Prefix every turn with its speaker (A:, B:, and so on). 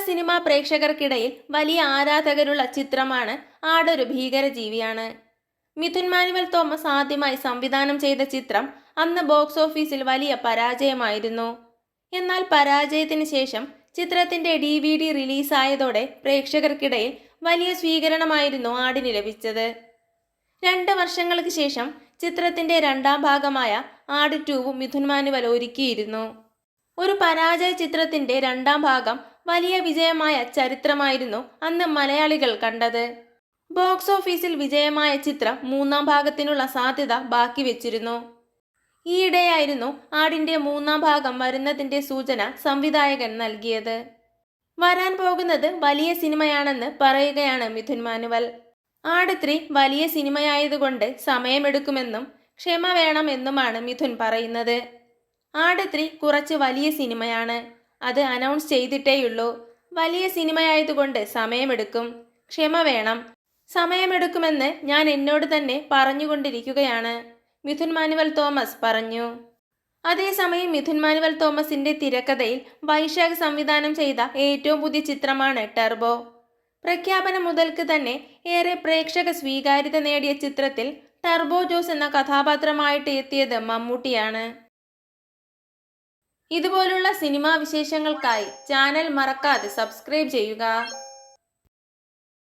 A: Cinema പ്രേക്ഷകർക്കിടയിൽ വലിയ ആരാധകരുള്ള ചിത്രമാണ് ആടൊരു ഭീകരജീവിയാണ്. മിഥുൻ മാനുവൽ തോമസ് ആദ്യമായി സംവിധാനം ചെയ്ത ചിത്രം അന്ന് ബോക്സ് ഓഫീസിൽ വലിയ പരാജയമായിരുന്നു. എന്നാൽ പരാജയത്തിന് ശേഷം ചിത്രത്തിന്റെ DVD റിലീസായതോടെ പ്രേക്ഷകർക്കിടയിൽ വലിയ സ്വീകരണമായിരുന്നു ആടിന് ലഭിച്ചത്. 2 വർഷങ്ങൾക്ക് ശേഷം ചിത്രത്തിന്റെ രണ്ടാം ഭാഗമായ ആട് 2 മിഥുൻ മാനുവൽ ഒരുക്കിയിരുന്നു. ഒരു പരാജയ ചിത്രത്തിന്റെ രണ്ടാം ഭാഗം വലിയ വിജയമായ ചരിത്രമായിരുന്നു അന്ന് മലയാളികൾ കണ്ടത്. ബോക്സ് ഓഫീസിൽ വിജയമായ ചിത്രം മൂന്നാം ഭാഗത്തിനുള്ള സാധ്യത ബാക്കി വെച്ചിരുന്നു. ഈയിടെയായിരുന്നു ആടിന്റെ മൂന്നാം ഭാഗം വരുന്നതിന്റെ സൂചന സംവിധായകൻ നൽകിയത്. വരാൻ പോകുന്നത് വലിയ സിനിമയാണെന്ന് പറയുകയാണ് മിഥുൻ മാനുവൽ. ആട് 3 വലിയ സിനിമയായതുകൊണ്ട് സമയമെടുക്കുമെന്നും ക്ഷമ വേണം എന്നുമാണ് മിഥുൻ പറയുന്നത്. ആട് 3 കുറച്ച് വലിയ സിനിമയാണ്. അത് അനൗൺസ് ചെയ്തിട്ടേയുള്ളൂ. വലിയ സിനിമയായതുകൊണ്ട് സമയമെടുക്കും, ക്ഷമ വേണം. സമയമെടുക്കുമെന്ന് ഞാൻ എന്നോട് തന്നെ പറഞ്ഞുകൊണ്ടിരിക്കുകയാണ്, മിഥുൻ മാനുവൽ തോമസ് പറഞ്ഞു. അതേസമയം മിഥുൻ മാനുവൽ തോമസിന്റെ തിരക്കഥയിൽ വൈശാഖ് സംവിധാനം ചെയ്ത ഏറ്റവും പുതിയ ചിത്രമാണ് ടർബോ. പ്രഖ്യാപനം മുതൽക്ക് തന്നെ ഏറെ പ്രേക്ഷക സ്വീകാര്യത നേടിയ ചിത്രത്തിൽ ടർബോ ജോസ് എന്ന കഥാപാത്രമായിട്ട് എത്തിയത് മമ്മൂട്ടിയാണ്. ഇതുപോലുള്ള സിനിമാ വിശേഷങ്ങൾക്കായി ചാനൽ മറക്കാതെ സബ്സ്ക്രൈബ് ചെയ്യുക.